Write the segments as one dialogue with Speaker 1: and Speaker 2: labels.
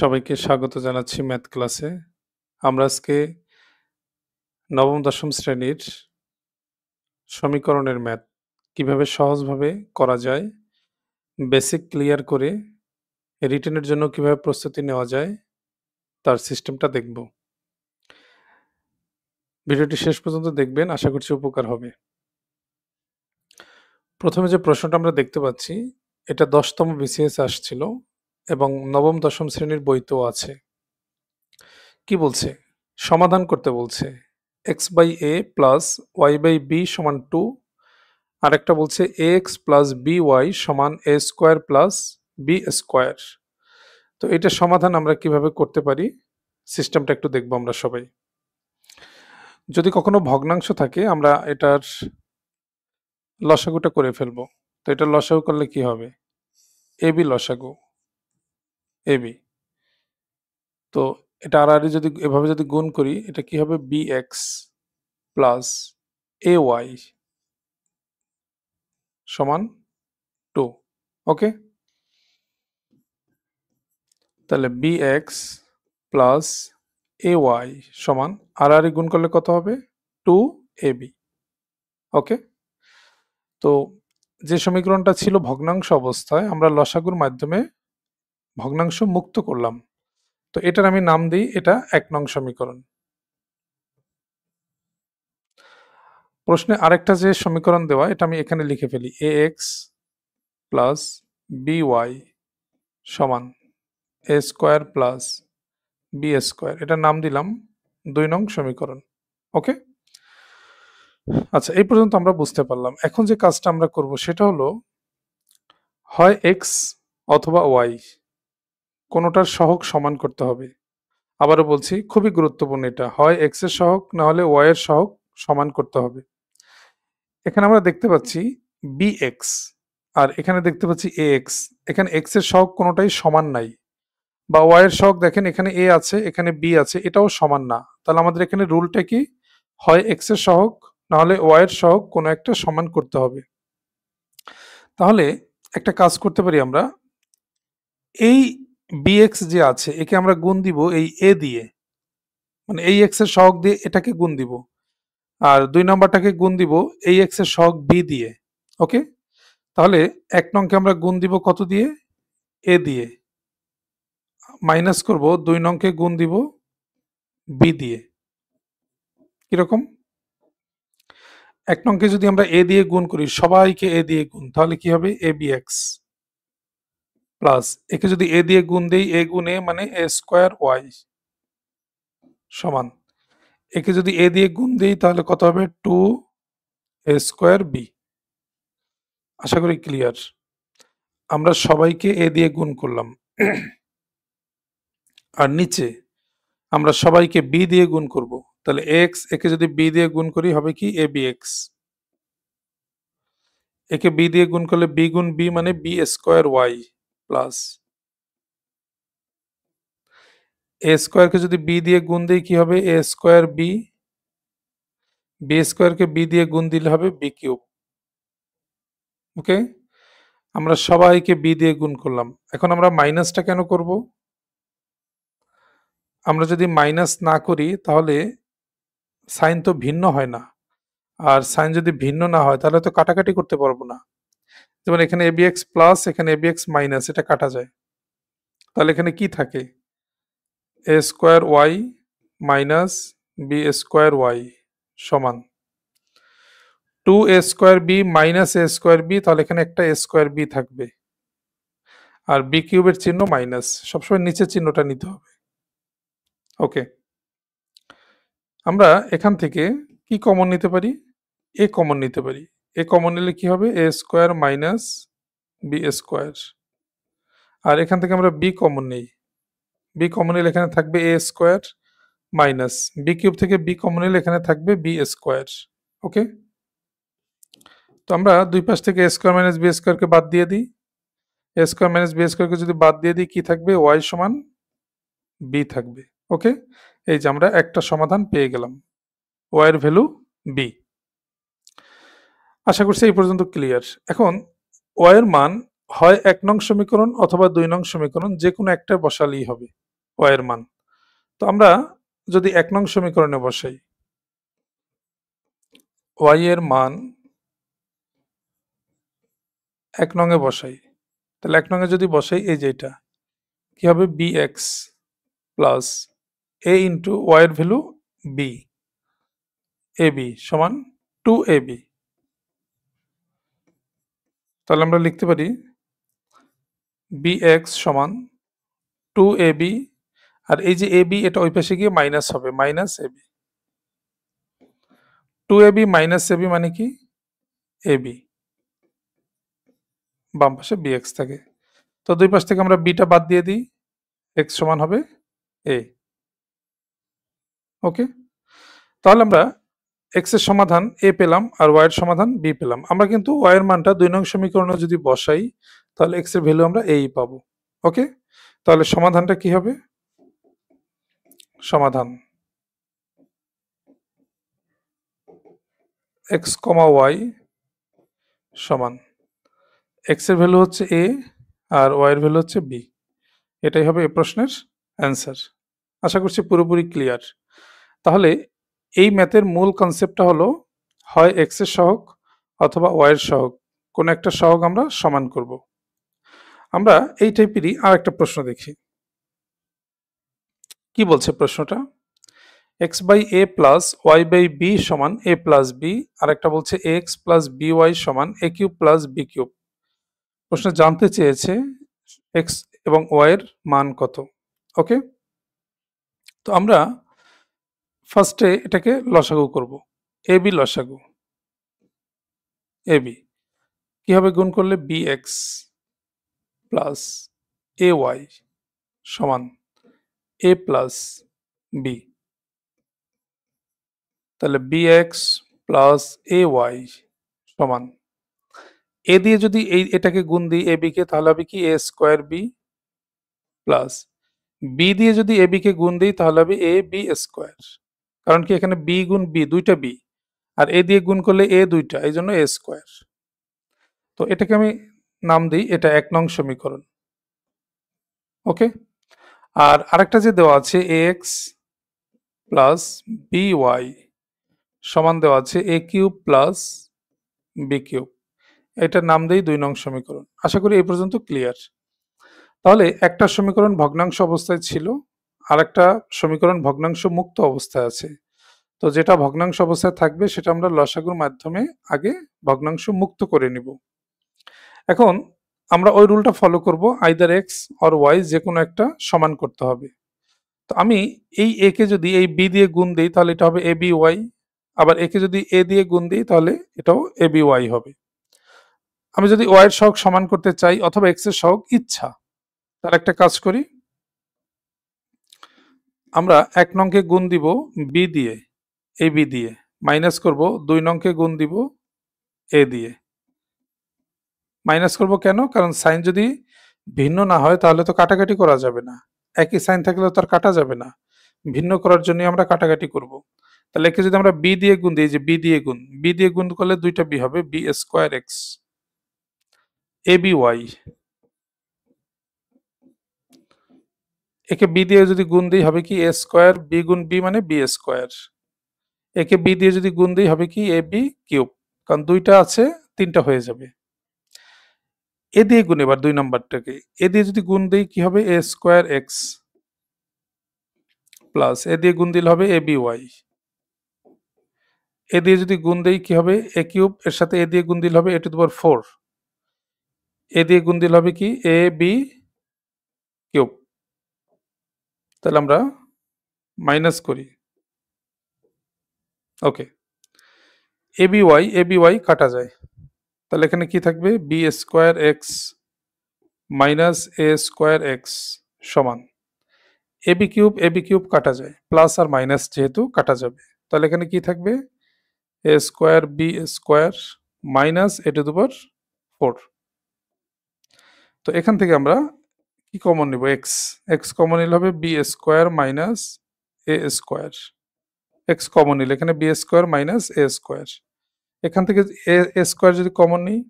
Speaker 1: সবাইকে স্বাগত জানাচ্ছি ম্যাথ ক্লাসে। আমরা আজকে নবম দশম শ্রেণীর সমীকরণের ম্যাথ কিভাবে সহজভাবে করা যায়, বেসিক ক্লিয়ার করে রিটেনের জন্য কিভাবে প্রস্তুতি নেওয়া যায় তার সিস্টেমটা দেখব। ভিডিওটি শেষ পর্যন্ত দেখবেন, আশা করছি উপকার হবে। প্রথমে যে প্রশ্নটা আমরা দেখতে পাচ্ছি এটা 10তম বিসিএস আসছিল এবং নবম দশম শ্রেণীর বইতেও আছে। কি বলছে? সমাধান করতে বলছে। x/a প্লাস y/b সমান 2, আরেকটা বলছে ax প্লাস by সমান a square plus b square. তো এটা সমাধান আমরা কিভাবে করতে পারি সিস্টেমটা একটু দেখব আমরা সবাই। যদি কখনো ভগ্নাংশ থাকে আমরা এটার লসাগুটা করে ফেলবো। তো এটা লসাগু করলে কি হবে? ab লসাগু ab। তো এটা আর যদি এভাবে যদি গুণ করি এটা কি হবে? bx প্লাস ay সমান 2। ওকে, তাহলে bx প্লাস ay সমান আর গুণ করলে কত হবে? 2ab। ওকে, তো যে সমীকরণটা ছিল ভগ্নাংশ অবস্থায় আমরা লসাগুর মাধ্যমে ভগ্নাংশ মুক্ত করলাম। তো এটার আমি নাম দিই, এটা 1 নং সমীকরণ। প্রশ্নে আরেকটা যে সমীকরণ দেওয়া এটা আমি এখানে লিখে ফেলি, ax প্লাস by সমান a square plus b square, এটার নাম দিলাম 2 নং সমীকরণ। ওকে, আচ্ছা এই পর্যন্ত আমরা বুঝতে পারলাম। এখন যে কাজটা আমরা করব সেটা হলো হয় x অথবা y কোনোটার সহগ সমান করতে হবে। আবারও বলছি, খুবই গুরুত্বপূর্ণ এটা, হয় x এর সহগ না হলে y এর সহগ সমান করতে হবে। এখানে আমরা দেখতে পাচ্ছি bx আর এখানে দেখতে পাচ্ছি ax, এখানে x এর সহগ কোনোটাই সমান নাই, বা y এর সহগ দেখেন এখানে a আছে এখানে b আছে, এটাও সমান না। তাহলে আমাদের এখানে রুলটা কি? হয় x এর সহগ না হলে y এর সহগ কোনো একটা সমান করতে হবে। তাহলে একটা কাজ করতে পারি আমরা, এই bx যে আছে একে আমরা গুণ দিব এই a দিয়ে, মানে এই x এর সহগ দিয়ে এটাকে গুণ দিব, আর 2 নাম্বারটাকে গুণ দিব এই x এর সহগ b দিয়ে। ওকে, তাহলে 1 নংকে আমরা গুণ দিব কত দিয়ে? a দিয়ে, মাইনাস করব 2 নংকে গুণ দিব b দিয়ে। কিরকম? 1 নংকে যদি আমরা a দিয়ে গুণ করি, সবাইকে a দিয়ে গুণ, তাহলে কি হবে? abx প্লাস একে যদি a দিয়ে গুণ দেই a গুণ a মানে a স্কোয়ার y সমান, একে যদি a দিয়ে গুণ দেই তাহলে কত হবে? 2a square b। আশা করি ক্লিয়ার। আমরা সবাইকে a দিয়ে গুণ করলাম আর নিচে আমরা সবাইকে b দিয়ে গুণ করব, তাহলে x একে যদি b দিয়ে গুণ করি হবে কি? abx। একে b দিয়ে গুণ করলে b গুণ b মানে b square y plus a স্কোয়ারকে যদি b দিয়ে গুণ দেই কি হবে? a স্কোয়ার b, b স্কোয়ারকে b দিয়ে গুণ দিলে হবে b কিউব। ওকে, আমরা সবাইকে b দিয়ে গুণ করলাম। এখন আমরা মাইনাসটা কেন করব? আমরা যদি মাইনাস না করি তাহলে সাইন তো ভিন্ন হয় না, আর সাইন যদি ভিন্ন না হয় তাহলে তো কাটাকাটি করতে পারবো না। যেমন এখানে abx প্লাস এখানে abx মাইনাস, এটা কাটা যায়। তাহলে এখানে কি থাকে? a square y minus b square y সমান 2a square b minus a square b, তাহলে এখানে একটা a স্কোয়ার b থাকবে, আর b কিউবের চিহ্ন মাইনাস, সবসময় নিচের চিহ্নটা নিতে হবে। ওকে, আমরা এখান থেকে কি কমন নিতে পারি? a কমন নিতে পারি। a কমন নিলে কি হবে? a square minus b square, আর এখান থেকে আমরা b কমন নেই, b কমন নিলে এখানে থাকবে a square minus b cube থেকে b কমন নিলে এখানে থাকবে b স্কোয়ার। ওকে, তো আমরা দুই পাশ থেকে a স্কোয়ার মাইনাস b স্কোয়ারকে বাদ দিয়ে দিই, a স্কোয়ার মাইনাস b স্কোয়ারকে যদি বাদ দিয়ে দিই কি থাকবে? y সমান b থাকবে। ওকে, এই যে আমরা একটা সমাধান পেয়ে গেলাম, y এর ভ্যালু b। আশা করছি এই পর্যন্ত ক্লিয়ার। এখন y এর মান হয় 1 নং সমীকরণ অথবা 2 নং সমীকরণ, যে কোনো একটা বসালেই হবে। y এর মান। তো আমরা যদি ১ নং সমীকরণে বসাই y এর মান ১ নং এ বসাই, তাহলে ১ নং এ যদি বসাই এই যে এটা কি হবে bx plus a into y এর ভ্যালু b ab সমান 2ab। তাহলে আমরা লিখতে পারি bx সমান 2ab, আর এই যে ab এটা ওই পাশে গিয়ে মাইনাস হবে, minus ab। 2ab minus ab মানে কি ab, বাম পাশে bx থাকে। তো দুই পাশ থেকে আমরা বিটা বাদ দিয়ে দিই, x সমান হবে a। ওকে, তাহলে আমরা x এর সমাধান a পেলাম আর y এর সমাধান b পেলাম। আমরা কিন্তু y এর মানটা 2 নং সমীকরণে যদি বসাই তাহলে x এর ভ্যালু আমরা a পাবো। ওকে, তাহলে সমাধানটা কি হবে? সমাধান x, y সমান x এর ভ্যালু হচ্ছে a আর y এর ভ্যালু হচ্ছে b। এটাই হবে এই প্রশ্নের অ্যান্সার। আশা করছি পুরোপুরি ক্লিয়ার। তাহলে এই ম্যাথের মূল কনসেপ্টটা হলো হয় x এর সহগ অথবা y এর সহগ, কোন একটা সহগ আমরা সমান করব। আমরা এই টাইপেরই আর একটা প্রশ্ন দেখি। কি বলছে প্রশ্নটা? x by a plus y by b সমান a প্লাস b, আর একটা বলছে x প্লাস by সমান a cube plus b cube. প্রশ্নে জানতে চেয়েছে x এবং y এর মান কত। ওকে, তো আমরা ফার্স্টে এটাকে লসাগু করব, ab লসাগু ab কি হবে গুণ করলে bx প্লাস ay সমান a প্লাস b। তাহলে bx প্লাস ay সমান a দিয়ে যদি এটাকে গুণ দিই ab কে তাহলে হবে কি a square b plus b দিয়ে যদি ab কে গুণ দিই তাহলে হবে a b স্কোয়ার। কারণ কি এখানে b গুণ b দুইটা b, আর a দিয়ে গুণ করলে a দুইটা, এই জন্য a স্কোয়ার। তো এটাকে আমি নাম দিই, এটা ১ নং সমীকরণ। ওকে, আর আরেকটা যে দেওয়া আছে ax প্লাস by সমান দেওয়া আছে a cube plus b cube, এটার নাম দেই ২ নং সমীকরণ। আশা করি এই পর্যন্ত ক্লিয়ার। তাহলে একটা সমীকরণ ভগ্নাংশ অবস্থায় ছিল, আর একটা সমীকরণ ভগ্নাংশ মুক্ত অবস্থায় আছে। তো যেটা ভগ্নাংশ অবস্থায় থাকবে সেটা আমরা লসাগুর মাধ্যমে আগে ভগ্নাংশ মুক্ত করে নিব। এখন আমরা ওই রুলটা ফলো করব, আইদার এক্স অর ওয়াই যে কোনো একটা সমান করতে হবে। তো আমি এই এ কে যদি এই বি দিয়ে গুণ দিই তাহলে এটা হবে এ বি ওয়াই, আবার একে যদি এ দিয়ে গুণ দিই তাহলে এটাও এ বি ওয়াই হবে। আমি যদি ওয়াই এর সহগ সমান করতে চাই অথবা এক্স এর সহগ ইচ্ছা, তার একটা কাজ করি, আমরা ১ নংকে গুণ দিব বি দিয়ে, এ বি দিয়ে, মাইনাস করব ২ নংকে গুণ দিব এ দিয়ে। মাইনাস করব কেন? কারণ সাইন যদি ভিন্ন না হয় তাহলে তো কাটাকাটি করা যাবে না, একই সাইন থাকলে তো আর কাটা যাবে না, ভিন্ন করার জন্য আমরা কাটাকাটি করব। তাহলে একে যদি আমরা বি দিয়ে গুণ দিই, যে বি দিয়ে গুণ করলে দুইটা বি হবে, B square x A B Y. একে বি দিয়ে যদি গুণ দিই হবে কি এ স্কোয়ার বি গুণ বি মানে বি স্কোয়ার। একে বি দিয়ে যদি গুণ দিই হবে কি এ বি কিউব, কারণ দুইটা আছে তিনটা হয়ে যাবে। এ দিয়ে গুণ, এবার ২ নম্বরটাকে এ দিয়ে যদি গুণ দিই কি হবে এ স্কোয়ার এক্স প্লাস এ দিয়ে গুণ দিলে হবে এ বি ওয়াই। এ দিয়ে যদি গুণ দেই কি হবে এ কিউব, এর সাথে এ দিয়ে গুণ দিলে হবে এ টু দি পাওয়ার 4, এ দিয়ে গুণ দিলে হবে কি এ বি কিউব। তাহলে আমরা মাইনাস করি। ওকে, এ বি ওয়াই কাটা যায়, তাহলে এখানে কি থাকবে বি স্কোয়ার এক্স মাইনাস এ স্কোয়ার এক্স সমান এ বি কিউব কাটা যায়, প্লাস আর মাইনাস যেহেতু কাটা যাবে, তাহলে এখানে কি থাকবে a square b square minus a to the power 4। তো এখান থেকে আমরা কি কমন নিব, এক্স কমন নিলে হবে বি স্কোয়ার মাইনাস এ স্কোয়ার, এক্স কমন নিলে এখানে বি স্কোয়ার মাইনাস এ স্কোয়ার। এখান থেকে এ স্কোয়ার যদি কমন নিই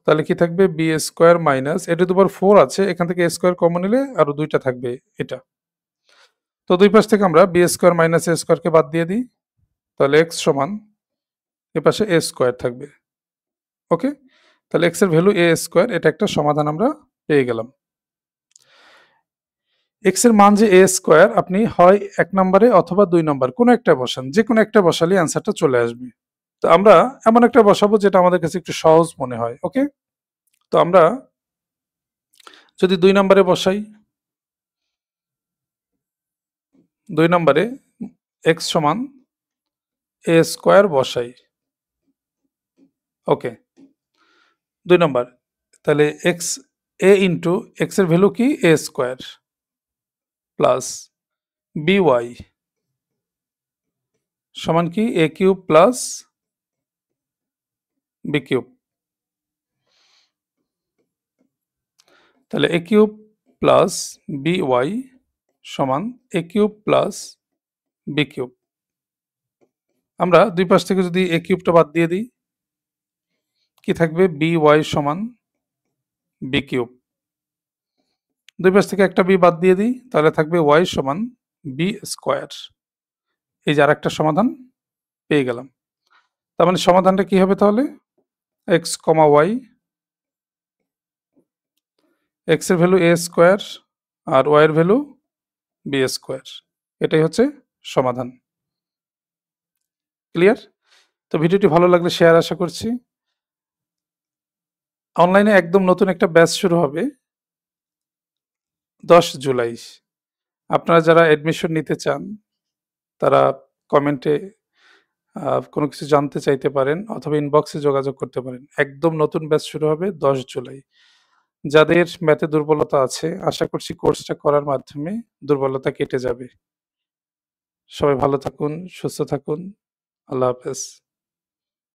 Speaker 1: তাহলে কি থাকবে বি স্কোয়ার মাইনাস এটা দুবার 4 আছে এখান থেকে স্কোয়ার কমন নিলে আরো দুইটা থাকবে এটা। তো দুই পাশ থেকে আমরা বি স্কোয়ার মাইনাস এ স্কোয়ারকে বাদ দিয়ে দিই, তাহলে এক্স সমান এ পাশে এ স্কোয়ার থাকবে। ওকে, তাহলে এক্স এর ভ্যালু এ স্কোয়ার, এটা একটা সমাধান আমরা পেয়ে গেলাম। এক্স এর মান যে এ স্কোয়ার আপনি হয় 1 নম্বরে অথবা 2 নম্বর কোনো একটা বসান, যে কোনো একটা বসালে অ্যান্সারটা চলে আসবে। তো আমরা এমন একটা বসাবো যেটা আমাদের কাছে একটু সহজ মনে হয়। ওকে, তো আমরা যদি 2 নম্বরে বসাই, 2 নম্বরে এক্স সমান এ স্কোয়ার বসাই। ওকে, 2 নম্বর, তাহলে এক্স এ ইন্টু এক্স এর ভ্যালু কি এ স্কোয়ার প্লাস বি ওয়াই সমান কি এ কিউব প্লাস বি কিউব। তাহলে এ কিউব প্লাস বি ওয়াই সমান এ কিউব প্লাস বি কিউব। আমরা দুই পাশ থেকে যদি এ কিউবটা বাদ দিয়ে দিই কি থাকবে বি ওয়াই সমান বি কিউব। দুই পাশ থেকে একটা বি বাদ দিয়ে দিই তাহলে থাকবে ওয়াই সমান বি স্কোয়ার। এই যে আরেকটা সমাধান পেয়ে গেলাম। তার মানে সমাধানটা কি হবে তাহলে এক্স কমা ওয়াই, এক্স এর ভ্যালু এ স্কোয়ার আর ওয়াই এর ভ্যালু বি স্কোয়ার, এটাই হচ্ছে সমাধান। ক্লিয়ার? তো ভিডিওটি ভালো লাগলে শেয়ার আশা করছি। অনলাইনে একদম নতুন একটা ব্যাচ শুরু হবে 10 জুলাই। আপনারা যারা অ্যাডমিশন নিতে চান তারা কমেন্টে কোনো কিছু জানতে চাইতে পারেন অথবা ইনবক্সে যোগাযোগ করতে পারেন। একদম নতুন ব্যাচ শুরু হবে 10 জুলাই। যাদের ম্যাথে দুর্বলতা আছে আশা করছি কোর্সটা করার মাধ্যমে দুর্বলতা কেটে যাবে। সবাই ভালো থাকুন, সুস্থ থাকুন। আল্লাহ হাফেজ।